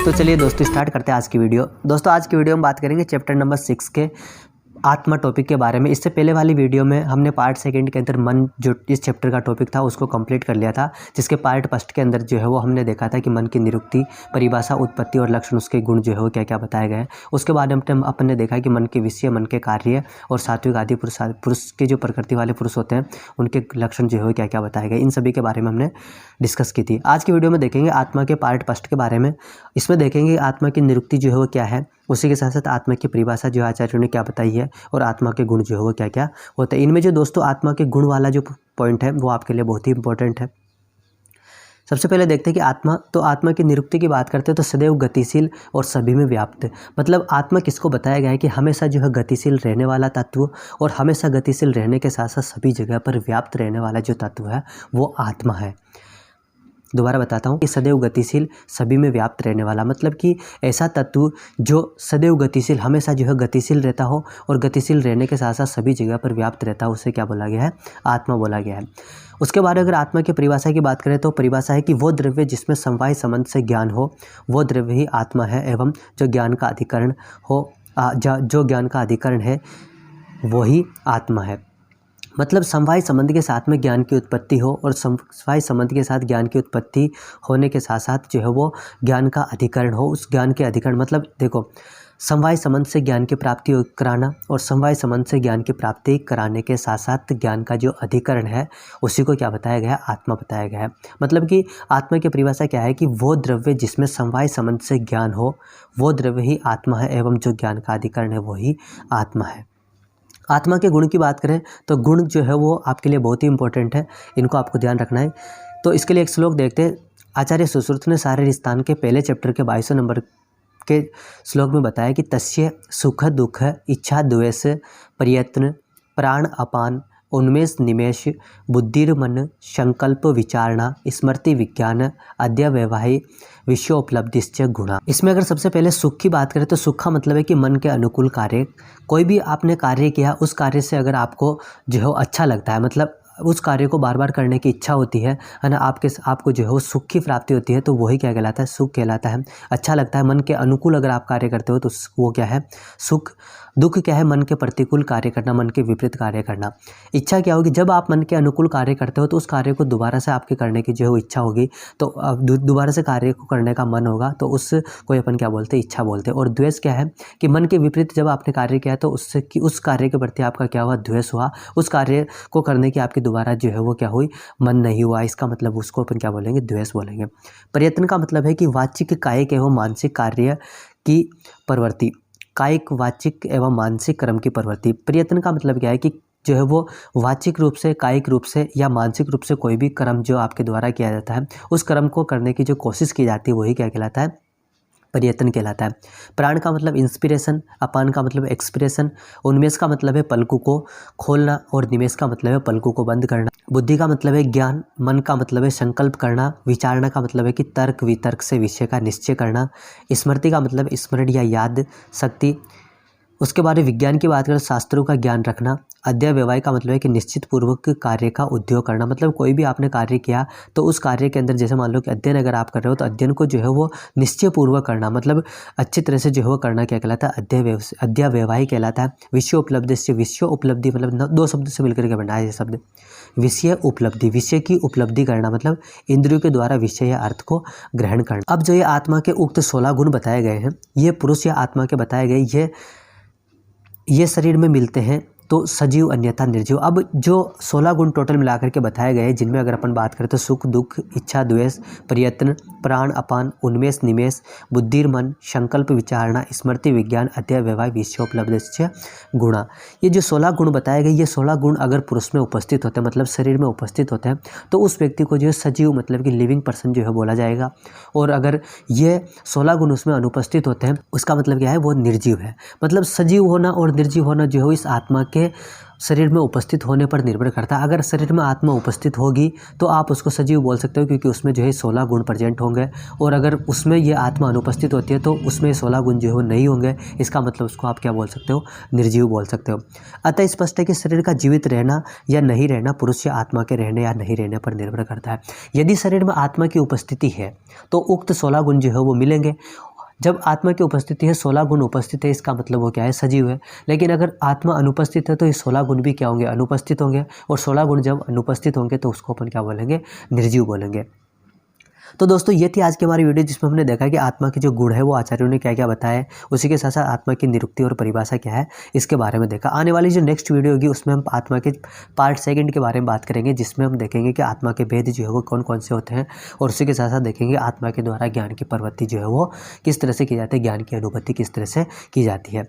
तो चलिए दोस्तों स्टार्ट करते हैं आज की वीडियो। दोस्तों आज की वीडियो में बात करेंगे चैप्टर नंबर 6 के आत्मा टॉपिक के बारे में। इससे पहले वाली वीडियो में हमने पार्ट सेकंड के अंदर मन जो इस चैप्टर का टॉपिक था उसको कंप्लीट कर लिया था, जिसके पार्ट फर्स्ट के अंदर जो है वो हमने देखा था कि मन की निरुक्ति, परिभाषा, उत्पत्ति और लक्षण, उसके गुण जो है वो क्या क्या बताए गए हैं। उसके बाद हमने देखा कि मन के विषय, मन के कार्य और सात्विक आदि पुरुष के जो प्रकृति वाले पुरुष होते हैं उनके लक्षण जो है वो क्या क्या बताए गए, इन सभी के बारे में हमने डिस्कस की थी। आज की वीडियो में देखेंगे आत्मा के पार्ट फर्स्ट के बारे में। इसमें देखेंगे आत्मा की निरुक्ति जो है वो क्या है, उसी के साथ साथ आत्मा की परिभाषा जो आचार्यों ने क्या बताई है और आत्मा के गुण जो है वो क्या क्या होते हैं। इनमें जो दोस्तों आत्मा के गुण वाला जो पॉइंट है वो आपके लिए बहुत ही इंपॉर्टेंट है। सबसे पहले देखते हैं कि आत्मा की निरुक्ति की बात करते हैं तो सदैव गतिशील और सभी में व्याप्त, मतलब आत्मा किसको बताया गया है कि हमेशा जो है गतिशील रहने वाला तत्व और हमेशा गतिशील रहने के साथ साथ सभी जगह पर व्याप्त रहने वाला जो तत्व है वो आत्मा है। दोबारा बताता हूँ कि सदैव गतिशील, सभी में व्याप्त रहने वाला, मतलब कि ऐसा तत्व जो सदैव गतिशील, हमेशा जो है गतिशील रहता हो और गतिशील रहने के साथ साथ सभी जगह पर व्याप्त रहता हो, उसे क्या बोला गया है, आत्मा बोला गया है। उसके बाद अगर आत्मा की परिभाषा की बात करें तो परिभाषा है कि वो द्रव्य जिसमें समवाय संबंध से ज्ञान हो वो द्रव्य ही आत्मा है, एवं जो ज्ञान का अधिकरण हो जो ज्ञान का अधिकरण है वही आत्मा है। मतलब समवाय संबंध के साथ में ज्ञान की उत्पत्ति हो और समवाय संबंध के साथ ज्ञान की उत्पत्ति होने के साथ साथ जो है वो ज्ञान का अधिकरण हो। उस ज्ञान के अधिकरण मतलब देखो, समवाय संबंध से ज्ञान की प्राप्ति कराना और समवाय संबंध से ज्ञान की प्राप्ति कराने के साथ साथ ज्ञान का जो अधिकरण है उसी को क्या बताया गया है, आत्मा बताया गया है। मतलब कि आत्मा की परिभाषा क्या है कि वो द्रव्य जिसमें समवाय संबंध से ज्ञान हो वो द्रव्य ही आत्मा है, एवं जो ज्ञान का अधिकरण है वही आत्मा है। आत्मा के गुण की बात करें तो गुण जो है वो आपके लिए बहुत ही इंपॉर्टेंट है, इनको आपको ध्यान रखना है। तो इसके लिए एक श्लोक देखते हैं। आचार्य सुश्रुत ने शारीर स्थान के पहले चैप्टर के 22 नंबर के श्लोक में बताया कि तस्य सुख दुख इच्छा द्वेष प्रयत्न प्राण अपान उन्मेष निमेष बुद्धिर्मन संकल्प विचारणा स्मृति विज्ञान अद्यव्यवहाय विषयोपलब्धिश्च गुणा। इसमें अगर सबसे पहले सुख की बात करें तो सुख का मतलब है कि मन के अनुकूल कार्य, कोई भी आपने कार्य किया उस कार्य से अगर आपको जो है अच्छा लगता है, मतलब उस कार्य को बार बार करने की इच्छा होती है ना, आपको जो है वो सुख की प्राप्ति होती है, तो वही क्या कहलाता है, सुख कहलाता है। अच्छा लगता है, मन के अनुकूल अगर आप कार्य करते हो तो वो क्या है, सुख। दुख क्या है, मन के प्रतिकूल कार्य करना, मन के विपरीत कार्य करना। इच्छा क्या होगी, जब आप मन के अनुकूल कार्य करते हो तो उस कार्य को दोबारा से आपके करने की जो है वो इच्छा होगी, तो दोबारा से कार्य को करने का मन होगा, तो उसको अपन क्या बोलते हैं, इच्छा बोलते हैं। और द्वेष क्या है कि मन के विपरीत जब आपने कार्य किया तो उससे कि उस कार्य के प्रति आपका क्या हुआ, द्वेष हुआ, उस कार्य को करने की आपकी दोबारा जो है वो क्या हुई, मन नहीं हुआ, इसका मतलब उसको अपन क्या बोलेंगे, द्वेष बोलेंगे। प्रयत्न का मतलब है कि वाचिक, कायिक एवं मानसिक कार्य की प्रवृत्ति, कायिक, वाचिक एवं मानसिक कर्म की प्रवृत्ति। प्रयत्न का मतलब क्या है कि जो है वो वाचिक रूप से, कायिक रूप से या मानसिक रूप से कोई भी कर्म जो आपके द्वारा किया जाता है उस कर्म को करने की जो कोशिश की जाती है वही क्या कहलाता है, प्रयत्न कहलाता है। प्राण का मतलब इंस्पिरेशन, अपान का मतलब एक्सप्रेशन, उन्मेष का मतलब है पलकों को खोलना और निमेष का मतलब है पलकों को बंद करना। बुद्धि का मतलब है ज्ञान, मन का मतलब है संकल्प करना, विचारणा का मतलब है कि तर्क वितर्क से विषय का निश्चय करना, स्मृति का मतलब स्मरण या याद शक्ति। उसके बाद विज्ञान की बात करें, शास्त्रों का ज्ञान रखना। अद्यव्यवहाय का मतलब है कि निश्चित पूर्वक कार्य का उद्योग करना, मतलब कोई भी आपने कार्य किया तो उस कार्य के अंदर जैसे मान लो कि अध्ययन अगर आप कर रहे हो तो अध्ययन को जो है वो निश्चय पूर्वक करना, मतलब अच्छी तरह से जो है वो करना क्या कहलाता है, अद्यव्यवहाय कहलाता है। विषय उपलब्धि से, विषय उपलब्धि मतलब दो शब्द से मिलकर के बना है ये शब्द, विषय उपलब्धि, विषय की उपलब्धि करना मतलब इंद्रियों के द्वारा विषय या अर्थ को ग्रहण करना। अब जो ये आत्मा के उक्त 16 गुण बताए गए हैं, ये पुरुष या आत्मा के बताए गए, ये शरीर में मिलते हैं तो सजीव अन्यथा निर्जीव। अब जो 16 गुण टोटल मिलाकर के बताए गए हैं, जिनमें अगर अपन बात करें तो सुख दुख इच्छा द्वेष प्रयत्न प्राण अपान उन्मेष निमेष बुद्धिर्मन संकल्प विचारणा स्मृति विज्ञान अद्यव्यवहाय विषयोपलब्धिश्च गुणा। ये जो 16 गुण बताए गए, ये 16 गुण अगर पुरुष में उपस्थित होते हैं, मतलब शरीर में उपस्थित होते हैं, तो उस व्यक्ति को जो है सजीव मतलब कि लिविंग पर्सन जो है बोला जाएगा। और अगर ये 16 गुण उसमें अनुपस्थित होते हैं उसका मतलब क्या है, वो निर्जीव है। मतलब सजीव होना और निर्जीव होना जो है इस आत्मा के शरीर में उपस्थित होने पर निर्भर करता है। अगर शरीर में आत्मा उपस्थित होगी तो आप उसको सजीव बोल सकते हो, क्योंकि उसमें जो है 16 गुण प्रेजेंट होंगे। और अगर उसमें ये आत्मा अनुपस्थित होती है तो उसमें 16 गुण जो है वो नहीं होंगे, इसका मतलब उसको आप क्या बोल सकते हो, निर्जीव बोल सकते हो। अतः स्पष्ट है कि शरीर का जीवित रहना या नहीं रहना पुरुष या आत्मा के रहने या नहीं रहने पर निर्भर करता है। यदि शरीर में आत्मा की उपस्थिति है तो उक्त 16 गुण जो है वो मिलेंगे, जब आत्मा की उपस्थिति है 16 गुण उपस्थित है, इसका मतलब वो क्या है, सजीव है। लेकिन अगर आत्मा अनुपस्थित है तो ये 16 गुण भी क्या होंगे, अनुपस्थित होंगे। और 16 गुण जब अनुपस्थित होंगे तो उसको अपन क्या बोलेंगे, निर्जीव बोलेंगे। तो दोस्तों ये थी आज की हमारी वीडियो, जिसमें हमने देखा कि आत्मा के जो गुण है वो आचार्यों ने क्या क्या बताया है, उसी के साथ साथ आत्मा की निरुक्ति और परिभाषा क्या है इसके बारे में देखा। आने वाली जो नेक्स्ट वीडियो होगी उसमें हम आत्मा के पार्ट सेकंड के बारे में बात करेंगे, जिसमें हम देखेंगे कि आत्मा के भेद जो है वो कौन कौन से होते हैं, और उसी के साथ साथ देखेंगे आत्मा के द्वारा ज्ञान की प्रवृत्ति जो है वो किस तरह से की जाती है, ज्ञान की अनुभूति किस तरह से की जाती है।